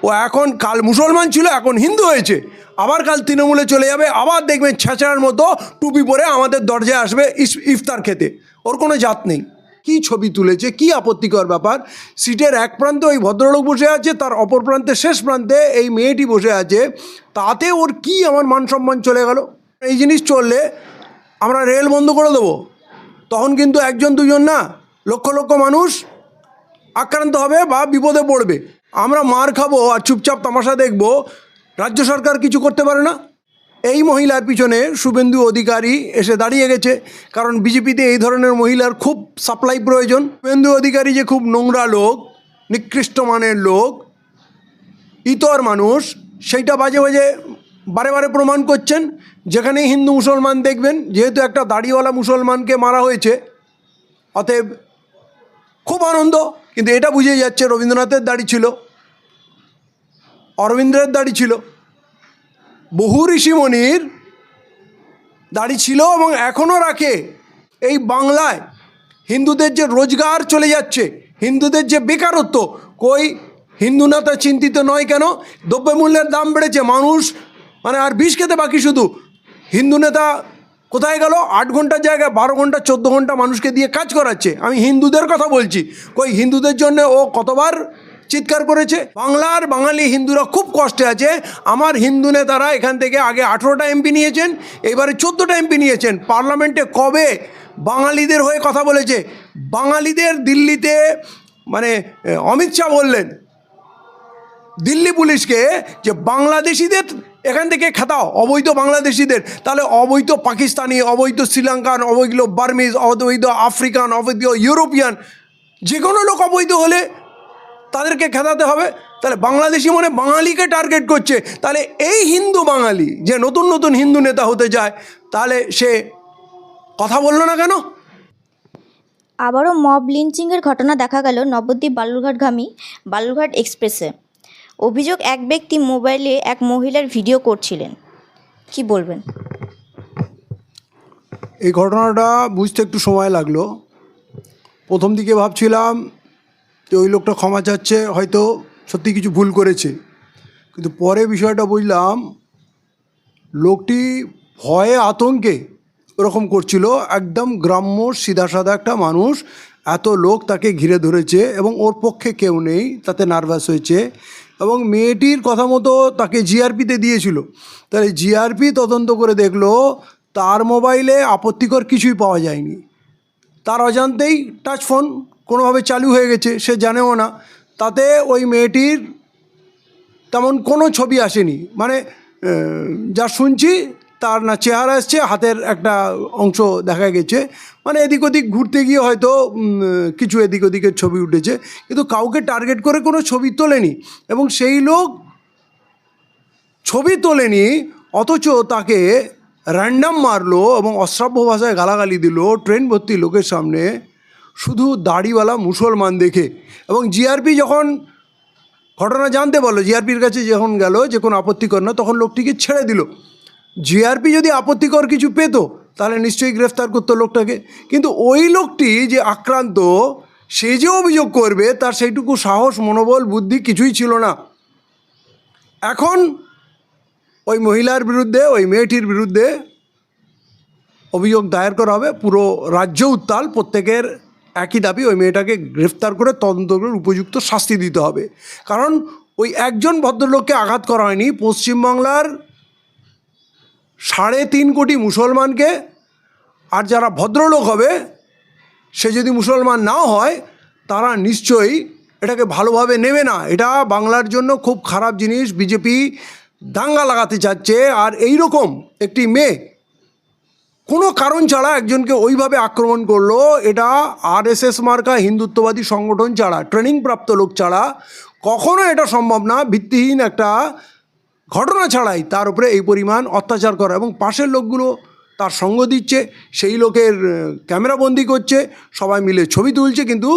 ও এখন কাল মুসলমান ছিল, এখন হিন্দু হয়েছে, আবার কাল তৃণমূলে চলে যাবে, আবার দেখবেন ছেঁচড়ার মতো টুপি পরে আমাদের দরজায় আসবে ইফতার খেতে। ওর কোনো জাত নেই। কি ছবি তুলেছে, কি আপত্তিকর ব্যাপার। সিটের এক প্রান্তে ওই ভদ্রলোক বসে আছে, তার অপর প্রান্তে শেষ প্রান্তে এই মেয়েটি বসে আছে, তাতে ওর কি আমার মান সম্মান চলে গেল। এই জিনিস চললে আমরা রেল বন্ধ করে দেবো, তখন কিন্তু একজন দুজন না, লক্ষ লক্ষ মানুষ আক্রান্ত হবে বা বিপদে পড়বে। আমরা মার খাবো আর চুপচাপ তামাশা দেখব, রাজ্য সরকার কিছু করতে পারে না। এই মহিলার পিছনে শুভেন্দু অধিকারী এসে দাঁড়িয়ে গেছে, কারণ বিজেপিতে এই ধরনের মহিলার খুব সাপ্লাই প্রয়োজন। শুভেন্দু অধিকারী যে খুব নোংরা লোক, নিকৃষ্ট মানের লোক, ইতর মানুষ, সেইটা বাজে বাজে বারে বারে প্রমাণ করছেন। যেখানেই হিন্দু মুসলমান দেখবেন, যেহেতু একটা দাড়িওয়ালা মুসলমানকে মারা হয়েছে, অতএব খুব আনন্দ। কিন্তু এটা বুঝে যাচ্ছে রবীন্দ্রনাথের দাড়ি ছিল, অরবিন্দের দাড়ি ছিল, বহু ঋষিমণির দাড়ি ছিল এবং এখনও রাখে। এই বাংলায় হিন্দুদের যে রোজগার চলে যাচ্ছে, হিন্দুদের যে বেকারত্ব, কই হিন্দু নেতা চিন্তিত নয় কেন? দ্রব্যমূল্যের দাম বেড়েছে, মানুষ মানে আর বিষ খেতে বাকি শুধু। হিন্দু নেতা কোথায় গেল? 8 ঘন্টার জায়গায় 12 ঘন্টা 14 ঘন্টা মানুষকে দিয়ে কাজ করাচ্ছে। আমি হিন্দুদের কথা বলছি, কই হিন্দুদের জন্য ও কতবার চিৎকার করেছে। বাংলার বাঙালি হিন্দুরা খুব কষ্টে আছে। আমার হিন্দু নেতারা এখান থেকে আগে 18টা এমপি নিয়েছেন, এবারে 14টা এমপি নিয়েছেন। পার্লামেন্টে কবে বাঙালিদের হয়ে কথা বলেছে? বাঙালিদের দিল্লিতে মানে অমিত শাহ বললেন দিল্লি পুলিশকে যে বাংলাদেশিদের এখান থেকে খেতাও, অবৈধ বাংলাদেশিদের। তাহলে অবৈধ পাকিস্তানি, অবৈধ শ্রীলঙ্কান, অবৈধ বার্মিজ, অবৈধ আফ্রিকান, অবৈধ ইউরোপিয়ান, যে কোনো লোক অবৈধ হলে তাদেরকে খেতাতে হবে। তাহলে বাংলাদেশি মনে বাঙালিকে টার্গেট করছে। তাহলে এই হিন্দু বাঙালি যে নতুন নতুন হিন্দু নেতা হতে যায়, তাহলে সে কথা বললো না কেন? আবারও মব লিঞ্চিংয়ের ঘটনা দেখা গেল নবদ্বীপ বালুরঘাটগামী বালুরঘাট এক্সপ্রেসে। অভিযোগ, এক ব্যক্তি মোবাইলে এক মহিলার ভিডিও করছিলেন। কি বলবেন? এই ঘটনাটা বুঝতে একটু সময় লাগলো। প্রথম দিকে ভাবছিলাম যে ওই লোকটা ক্ষমা চাচ্ছে, হয়তো সত্যি কিছু ভুল করেছে। কিন্তু পরে বিষয়টা বুঝলাম লোকটি ভয়ে আতঙ্কে ওরকম করছিল। একদম গ্রাম্য সিধাসাধা একটা মানুষ, এত লোক তাকে ঘিরে ধরেছে এবং ওর পক্ষে কেউ নেই, তাতে নার্ভাস হয়েছে। এবং মেয়েটির কথা মতো তাকে জিআরপিতে দিয়েছিল। তাহলে জিআরপি তদন্ত করে দেখলো তার মোবাইলে আপত্তিকর কিছুই পাওয়া যায়নি। তার অজান্তেই টাচ ফোন কোনোভাবে চালু হয়ে গেছে, সে জানেও না। তাতে ওই মেয়েটির তেমন কোনো ছবি আসেনি, মানে যা শুনছি তার না চেহারা এসছে, হাতের একটা অংশ দেখা গেছে, মানে এদিক ওদিক ঘুরতে গিয়ে হয়তো কিছু এদিক ওদিকের ছবি উঠেছে, কিন্তু কাউকে টার্গেট করে কোনো ছবি তোলেনি। এবং সেই লোক ছবি তোলেনি, অথচ তাকে র্যান্ডাম মারলো এবং অশ্রাব্য ভাষায় গালাগালি দিল ট্রেন ভর্তি লোকের সামনে, শুধু দাড়িওয়ালা মুসলমান দেখে। এবং জিআরপি যখন ঘটনা জানতে বললো, জিআরপির কাছে যখন গেল যে কোনো আপত্তিকর না, তখন লোকটিকে ছেড়ে দিল। জিআরপি যদি আপত্তিকর কিছু পেত তাহলে নিশ্চয়ই গ্রেফতার করতো লোকটাকে। কিন্তু ওই লোকটি যে আক্রান্ত, সে যে অভিযোগ করবে তার সেইটুকু সাহস, মনোবল, বুদ্ধি কিছুই ছিল না। এখন ওই মহিলার বিরুদ্ধে, ওই মেয়েটির বিরুদ্ধে অভিযোগ দায়ের করা হবে। পুরো রাজ্য উত্তাল, প্রত্যেকের একই দাবি, ওই মেয়েটাকে গ্রেফতার করে তদন্ত করে উপযুক্ত শাস্তি দিতে হবে। কারণ ওই একজন ভদ্রলোককে আঘাত করা হয়নি, পশ্চিমবাংলার 3.5 কোটি মুসলমানকে। আর যারা ভদ্রলোক হবে, সে যদি মুসলমান নাও হয়, তারা নিশ্চয়ই এটাকে ভালোভাবে নেবে না। এটা বাংলার জন্য খুব খারাপ জিনিস। বিজেপি দাঙ্গা লাগাতে চাচ্ছে, আর এই রকম একটি মেয়ে কোনো কারণ ছাড়া একজনকে ওইভাবে আক্রমণ করলো। এটা আরএসএস মার্কা হিন্দুত্ববাদী সংগঠন ছাড়া, ট্রেনিংপ্রাপ্ত লোক ছাড়া কখনো এটা সম্ভব না। ভিত্তিহীন একটা ঘটনা ছাড়াই তার উপরে এই পরিমাণ অত্যাচার করা, এবং পাশের লোকগুলো তার সঙ্গ দিচ্ছে, সেই লোকের ক্যামেরাবন্দি করছে, সবাই মিলে ছবি তুলছে, কিন্তু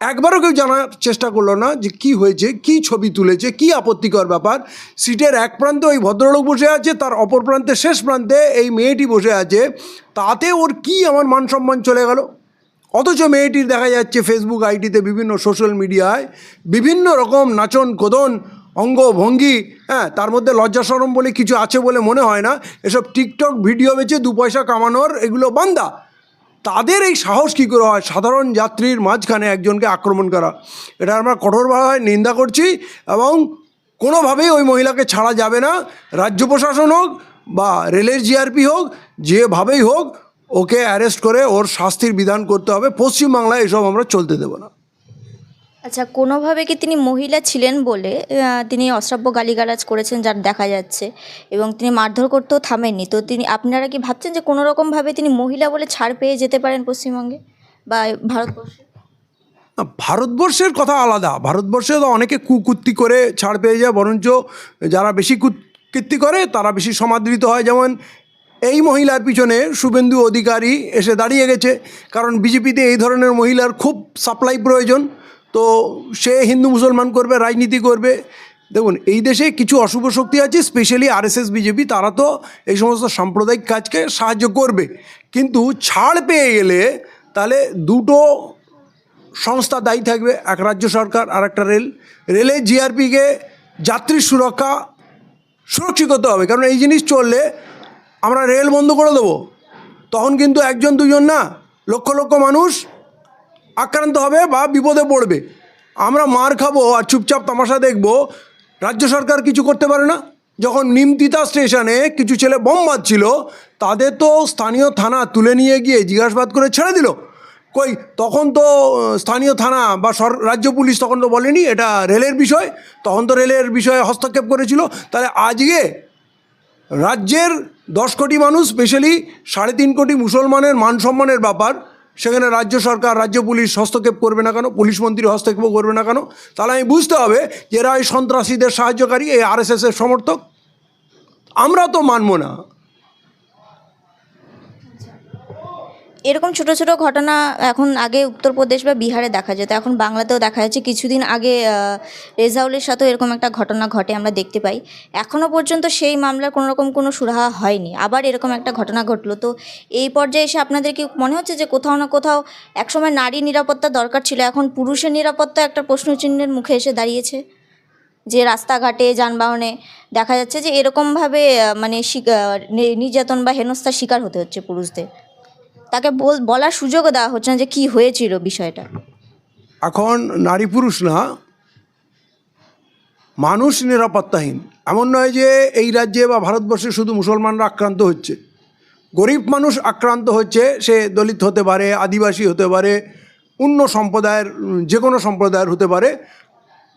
একবারও কেউ জানার চেষ্টা করলো না যে কি হয়েছে, কি ছবি তুলেছে, কি আপত্তিকর ব্যাপার। সিটের এক প্রান্তে ওই ভদ্রলোক বসে আছে, তার অপর প্রান্তে শেষ প্রান্তে এই মেয়েটি বসে আছে, তাতে ওর কি আমার মান সম্মান চলে গেল। অথচ মেয়েটির দেখা যাচ্ছে ফেসবুক আইডিতে, বিভিন্ন সোশ্যাল মিডিয়ায় বিভিন্ন রকম নাচন কোদন অঙ্গ ভঙ্গি, হ্যাঁ, তার মধ্যে লজ্জা শরম বলে কিছু আছে বলে মনে হয় না। এসব টিকটক ভিডিও বেচে 2 পয়সা কামানোর এগুলো বান্দা। তাদের এই সাহস কী করে হয় সাধারণ যাত্রীর মাঝখানে একজনকে আক্রমণ করা? এটা আমরা কঠোরভাবে নিন্দা করছি এবং কোনোভাবেই ওই মহিলাকে ছাড়া যাবে না। রাজ্য প্রশাসন হোক বা রেলের জিআরপি হোক, যেভাবেই হোক ওকে অ্যারেস্ট করে ওর শাস্তির বিধান করতে হবে। পশ্চিমবাংলায় এসব আমরা চলতে দেবো না। আচ্ছা, কোনোভাবে কি তিনি মহিলা ছিলেন বলে তিনি অশ্রাব্য গালিগালাজ করেছেন যার দেখা যাচ্ছে, এবং তিনি মারধর করতেও থামেননি, তো আপনারা কি ভাবছেন যে কোনো রকমভাবে তিনি মহিলা বলে ছাড় পেয়ে যেতে পারেন পশ্চিমবঙ্গে বা ভারতবর্ষে? না, ভারতবর্ষের কথা আলাদা। ভারতবর্ষে তো অনেকে কুকীর্তি করে ছাড় পেয়ে যায়, বরঞ্চ যারা বেশি কুকীর্তি করে তারা বেশি সমাদৃত হয়। যেমন এই মহিলার পিছনে শুভেন্দু অধিকারী এসে দাঁড়িয়ে গেছে, কারণ বিজেপিতে এই ধরনের মহিলার খুব সাপ্লাই প্রয়োজন। তো সে হিন্দু মুসলমান করবে, রাজনীতি করবে। দেখুন, এই দেশে কিছু অশুভ শক্তি আছে, স্পেশালি আরএসএস বিজেপি, তারা তো এই সমস্ত সাম্প্রদায়িক কাজকে সাহায্য করবে। কিন্তু ছাড় পেয়ে গেলে তাহলে দুটো সংস্থা দায়ী থাকবে, এক রাজ্য সরকার আর একটা রেল। রেলের জিআরপিকে যাত্রীর সুরক্ষা সুরক্ষিত করতে হবে, কারণ এই জিনিস চললে আমরা রেল বন্ধ করে দেবো, তখন কিন্তু একজন দুজন না, লক্ষ লক্ষ মানুষ আক্রান্ত হবে বা বিপদে পড়বে। আমরা মার খাবো আর চুপচাপ তামাশা দেখব, রাজ্য সরকার কিছু করতে পারে না। যখন নিমতিতা স্টেশনে কিছু ছেলে বোম বাঁধছিল, তাদের তো স্থানীয় থানা তুলে নিয়ে গিয়ে জিজ্ঞাসাবাদ করে ছেড়ে দিল। কই, তখন তো স্থানীয় থানা বা রাজ্য পুলিশ তখন তো বলেনি এটা রেলের বিষয়, তখন তো রেলের বিষয়ে হস্তক্ষেপ করেছিল। তাহলে আজকে রাজ্যের 10 কোটি মানুষ, স্পেশালি 3.5 কোটি মুসলমানের মান সম্মানের ব্যাপার, সেখানে রাজ্য সরকার, রাজ্য পুলিশ হস্তক্ষেপ করবে না কেন? পুলিশ মন্ত্রী হস্তক্ষেপ করবে না কেন? তাহলে আমি বুঝতে হবে যে এরা এই সন্ত্রাসীদের সাহায্যকারী, এই আরএসএসের সমর্থক। আমরা তো মানব না। এরকম ছোট ছোট ঘটনা এখন আগে উত্তরপ্রদেশ বা বিহারে দেখা যেত, এখন বাংলাতেও দেখা যাচ্ছে। কিছুদিন আগে রেজাউলের সাথেও এরকম একটা ঘটনা ঘটে, আমরা দেখতে পাই। এখনও পর্যন্ত সেই মামলার কোনো রকম কোনো সুরাহা হয়নি, আবার এরকম একটা ঘটনা ঘটলো। তো এই পর্যায়ে এসে আপনাদের কি মনে হচ্ছে যে কোথাও না কোথাও একসময় নারী নিরাপত্তা দরকার ছিল, এখন পুরুষের নিরাপত্তা একটা প্রশ্নচিহ্নের মুখে এসে দাঁড়িয়েছে? যে রাস্তাঘাটে যানবাহনে দেখা যাচ্ছে যে এরকমভাবে মানে নির্যাতন বা হেনস্থার শিকার হতে হচ্ছে পুরুষদের, তাকে বলার সুযোগও দেওয়া হচ্ছে না যে কী হয়েছিল বিষয়টা। এখন নারী পুরুষ না, মানুষ নিরাপত্তাহীন। এমন নয় যে এই রাজ্যে বা ভারতবর্ষে শুধু মুসলমানরা আক্রান্ত হচ্ছে, গরিব মানুষ আক্রান্ত হচ্ছে। সে দলিত হতে পারে, আদিবাসী হতে পারে, অন্য সম্প্রদায়ের, যে কোনো সম্প্রদায়ের হতে পারে,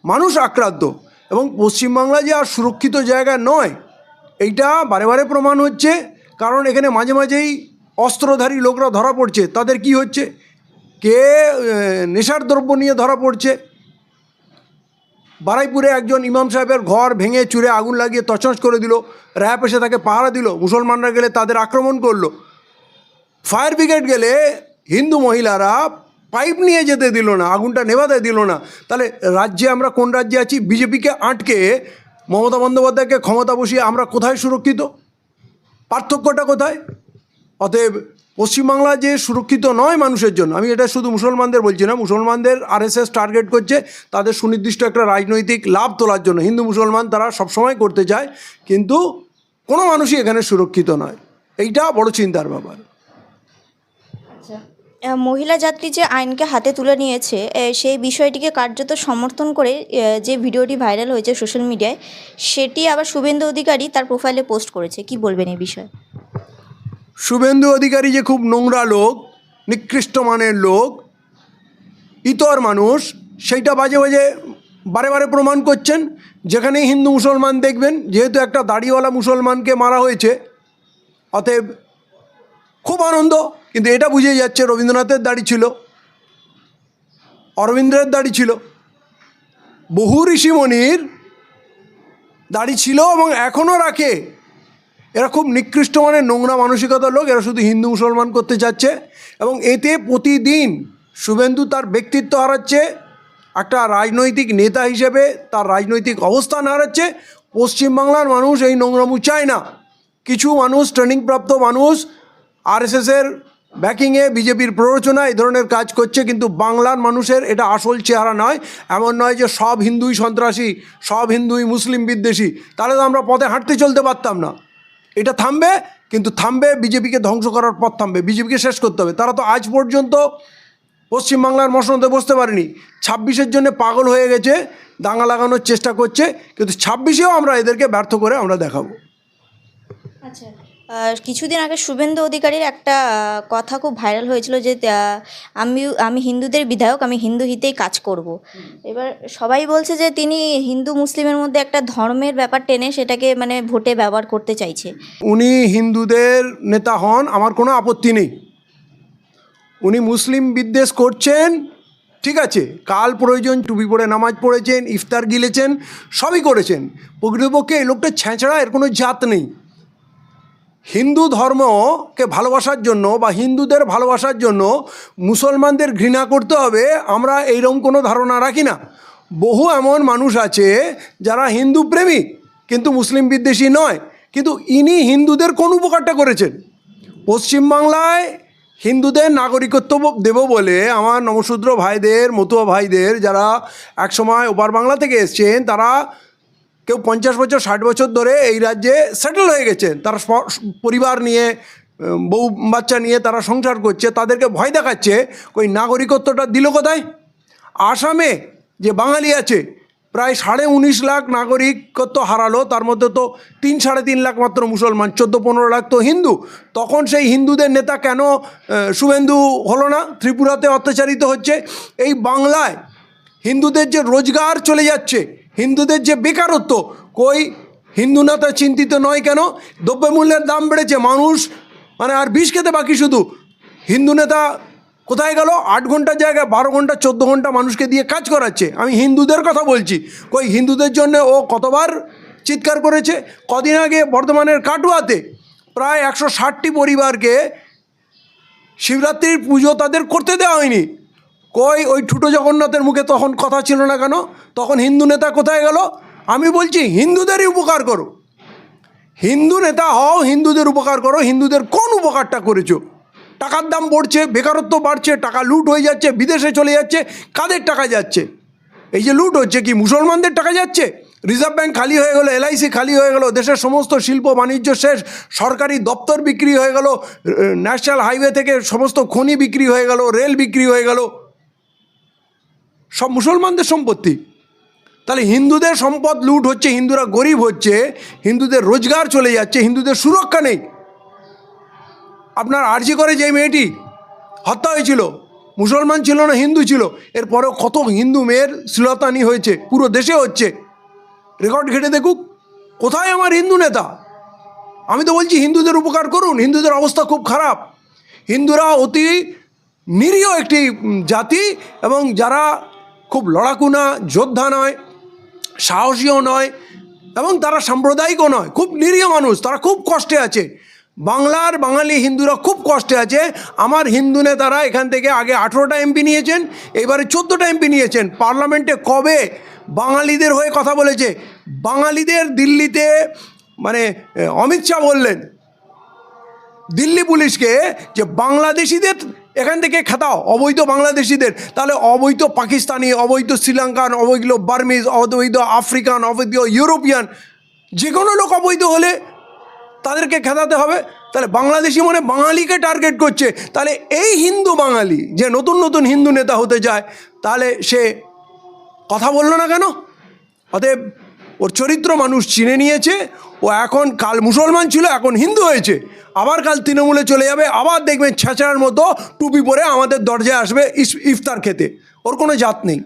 মানুষ আক্রান্ত। এবং পশ্চিমবাংলা যে আর সুরক্ষিত জায়গা নয়, এইটা বারে বারে প্রমাণ হচ্ছে। কারণ এখানে মাঝে মাঝেই অস্ত্রধারী লোকরা ধরা পড়ছে। তাদের কি হচ্ছে? কে নেশার দ্রব্য নিয়ে ধরা পড়ছে। বারাইপুরে একজন ইমাম সাহেবের ঘর ভেঙে চুরে আগুন লাগিয়ে তছনছ করে দিল, র্যাব এসে তাকে পাহারা দিল। মুসলমানরা গেলে তাদের আক্রমণ করলো। ফায়ার ব্রিগেড গেলে হিন্দু মহিলারা পাইপ নিয়ে যেতে দিল না, আগুনটা নেভাতে দিল না। তাহলে রাজ্যে আমরা কোন রাজ্যে আছি? বিজেপিকে আটকে মমতা বন্দ্যোপাধ্যায়কে ক্ষমতা বসিয়ে আমরা কোথায় সুরক্ষিত? পার্থক্যটা কোথায়? অতএব পশ্চিমবাংলা যে সুরক্ষিত নয় মানুষের জন্য, আমি এটা শুধু মুসলমানদের বলছি না, মুসলমানদের আরএসএস টার্গেট করছে তাদের সুনির্দিষ্ট একটা রাজনৈতিক লাভ তোলার জন্য। হিন্দু মুসলমান তারা সবসময় করতে চায়, কিন্তু কোনো মানুষই এখানে সুরক্ষিত নয়। এইটা বড় চিন্তার ব্যাপার। আচ্ছা, মহিলা যাত্রী যে আইনকে হাতে তুলে নিয়েছে, সেই বিষয়টিকে কার্যত সমর্থন করে যে ভিডিওটি ভাইরাল হয়েছে সোশ্যাল মিডিয়ায়, সেটি আবার শুভেন্দু অধিকারী তার প্রোফাইলে পোস্ট করেছে। কি বলবেন এই বিষয়ে? শুভেন্দু অধিকারী যে খুব নোংরা লোক, নিকৃষ্ট মানের লোক, ইতর মানুষ, সেইটা বাজে বাজে বারে বারে প্রমাণ করছেন। যেখানেই হিন্দু মুসলমান দেখবেন, যেহেতু একটা দাড়িওয়ালা মুসলমানকে মারা হয়েছে, অতএব খুব আনন্দ। কিন্তু এটা বুঝে যাচ্ছে রবীন্দ্রনাথের দাড়ি ছিল, অরবিন্দের দাড়ি ছিল, বহু ঋষিমণির দাড়ি ছিল এবং এখনও রাখে। এরা খুব নিকৃষ্ট মানের নোংরা মানসিকতার লোক। এরা শুধু হিন্দু মুসলমান করতে চাচ্ছে এবং এতে প্রতিদিন শুভেন্দু তার ব্যক্তিত্ব হারাচ্ছে, একটা রাজনৈতিক নেতা হিসেবে তার রাজনৈতিক অবস্থান হারাচ্ছে। পশ্চিমবাংলার মানুষ এই নোংরামু চায় না। কিছু মানুষ, ট্রেনিংপ্রাপ্ত মানুষ, আরএসএসের ব্যাকিংয়ে বিজেপির প্ররোচনা এই ধরনের কাজ করছে, কিন্তু বাংলার মানুষের এটা আসল চেহারা নয়। এমন নয় যে সব হিন্দুই সন্ত্রাসী, সব হিন্দুই মুসলিম বিদ্বেষী, তাহলে তো আমরা পথে হাঁটতে চলতে পারতাম না। এটা থামবে, কিন্তু থামবে বিজেপিকে ধ্বংস করার পথ থামবে, বিজেপিকে শেষ করতে হবে। তারা তো আজ পর্যন্ত পশ্চিমবাংলার মসনদে বসতে পারেনি, 26-এর জন্য পাগল হয়ে গেছে, দাঙ্গা লাগানোর চেষ্টা করছে, কিন্তু 26-এও আমরা এদেরকে ব্যর্থ করে আমরা দেখাবো। আচ্ছা, কিছুদিন আগে শুভেন্দু অধিকারীর একটা কথা খুব ভাইরাল হয়েছিল যে আমি হিন্দুদের বিধায়ক, আমি হিন্দু হিতেই কাজ করব। এবার সবাই বলছে যে তিনি হিন্দু মুসলিমের মধ্যে একটা ধর্মের ব্যাপার টেনে সেটাকে মানে ভোটে ব্যবহার করতে চাইছে। উনি হিন্দুদের নেতা হন, আমার কোনো আপত্তি নেই। উনি মুসলিম বিদ্বেষ করছেন, ঠিক আছে, কাল প্রয়োজন টুপি পরে নামাজ পড়েছেন, ইফতার গিলেছেন, সবই করেছেন। প্রকৃতপক্ষে এই লোকটা ছ্যাঁচড়া, এর কোনো জাত নেই। হিন্দু ধর্মকে ভালোবাসার জন্য বা হিন্দুদের ভালোবাসার জন্য মুসলমানদের ঘৃণা করতে হবে, আমরা এইরকম কোনো ধারণা রাখি না। বহু এমন মানুষ আছে যারা হিন্দু প্রেমী কিন্তু মুসলিম বিদ্বেষী নয়, কিন্তু ইনি হিন্দুদের কোন উপকারটা করেছেন? পশ্চিমবাংলায় হিন্দুদের নাগরিকত্ব দেব বলে আমার নমশূদ্র ভাইদের, মতুয়া ভাইদের, যারা একসময় ওপার বাংলা থেকে এসছেন, তারা কেউ 50 বছর 60 বছর ধরে এই রাজ্যে সেটেল হয়ে গেছেন, তারা পরিবার নিয়ে, বউ বাচ্চা নিয়ে তারা সংসার করছে, তাদেরকে ভয় দেখাচ্ছে। ওই নাগরিকত্বটা দিল কোথায়? আসামে যে বাঙালি আছে প্রায় 19.5 লাখ নাগরিকত্ব হারালো, তার মধ্যে তো 3-3.5 লাখ মাত্র মুসলমান, 14-15 লাখ তো হিন্দু। তখন সেই হিন্দুদের নেতা কেন শুভেন্দু হলো না? ত্রিপুরাতে অত্যাচারিত হচ্ছে, এই বাংলায় হিন্দুদের যে রোজগার চলে যাচ্ছে, হিন্দুদের যে বেকারত্ব, কই হিন্দু নেতা চিন্তিত নয় কেন? দ্রব্যমূল্যের দাম বেড়েছে, মানুষ মানে আর বিষ খেতে বাকি শুধু। হিন্দু নেতা কোথায় গেল? 8 ঘন্টার জায়গায় 12 ঘন্টা 14 ঘন্টা মানুষকে দিয়ে কাজ করাচ্ছে। আমি হিন্দুদের কথা বলছি, কই হিন্দুদের জন্য ও কতবার চিৎকার করেছে। কদিন আগে বর্ধমানের কাটুয়াতে প্রায় 160টি পরিবারকে শিবরাত্রির পুজো তাদের করতে দেওয়া হয়নি। কই ওই ঠুটো জগন্নাথের মুখে তখন কথা ছিল না কেন? তখন হিন্দু নেতা কোথায় গেল? আমি বলছি হিন্দুদেরই উপকার করো, হিন্দু নেতা হও, হিন্দুদের উপকার করো। হিন্দুদের কোন উপকারটা করেছো? টাকার দাম বাড়ছে, বেকারত্ব বাড়ছে, টাকা লুট হয়ে যাচ্ছে, বিদেশে চলে যাচ্ছে। কাদের টাকা যাচ্ছে? এই যে লুট হচ্ছে, কি মুসলমানদের টাকা যাচ্ছে? রিজার্ভ ব্যাঙ্ক খালি হয়ে গেল, LIC খালি হয়ে গেল, দেশের সমস্ত শিল্প বাণিজ্য শেষ, সরকারি দপ্তর বিক্রি হয়ে গেল, ন্যাশনাল হাইওয়ে থেকে সমস্ত খনি বিক্রি হয়ে গেল, রেল বিক্রি হয়ে গেল, সব মুসলমানদের সম্পত্তি। তাহলে হিন্দুদের সম্পদ লুট হচ্ছে, হিন্দুরা গরিব হচ্ছে, হিন্দুদের রোজগার চলে যাচ্ছে, হিন্দুদের সুরক্ষা নেই। আপনার আরজি করে যে মেয়েটি হত্যা হয়েছিল, মুসলমান ছিল না, হিন্দু ছিল, এরপরেও কত হিন্দু মেয়ের শ্লীলতাহানি হয়েছে, পুরো দেশে হচ্ছে। রেকর্ড ঘেটে দেখুক, কোথায় আমার হিন্দু নেতা? আমি তো বলছি হিন্দুদের উপকার করুন, হিন্দুদের অবস্থা খুব খারাপ। হিন্দুরা অতি নিরীহ একটি জাতি, এবং যারা খুব লড়াকু না, যোদ্ধা নয়, সাহসীও নয়, এবং তারা সাম্প্রদায়িকও নয়, খুব নিরীহ মানুষ, তারা খুব কষ্টে আছে। বাংলার বাঙালি হিন্দুরা খুব কষ্টে আছে। আমার হিন্দু নেতারা এখান থেকে আগে 18টা MP নিয়েছেন, এবারে 14টা MP নিয়েছেন। পার্লামেন্টে কবে বাঙালিদের হয়ে কথা বলেছে? বাঙালিদের দিল্লিতে মানে অমিত শাহ বললেন দিল্লি পুলিশকে যে বাংলাদেশিদের এখান থেকে খেতাও, অবৈধ বাংলাদেশিদের। তাহলে অবৈধ পাকিস্তানি, অবৈধ শ্রীলঙ্কান, অবৈধ বার্মিজ, অবৈধ আফ্রিকান, অবৈধ ইউরোপিয়ান, যে কোনো লোক অবৈধ হলে তাদেরকে খেতাতে হবে। তাহলে বাংলাদেশি মানে বাঙালিকে টার্গেট করছে। তাহলে এই হিন্দু বাঙালি যে নতুন নতুন হিন্দু নেতা হতে যায়, তাহলে সে কথা বললো না কেন? অতএব ওর চরিত্র মানুষ চিনে নিয়েছে। ও এখন কাল মুসলমান ছিল, এখন হিন্দু হয়েছে, আবার কাল তৃণমূলে চলে যাবে, আবার দেখবেন ছেঁচড়ার মতো টুপি পরে আমাদের দরজায় আসবে ইফতার খেতে। ওর কোনো জাত নেই।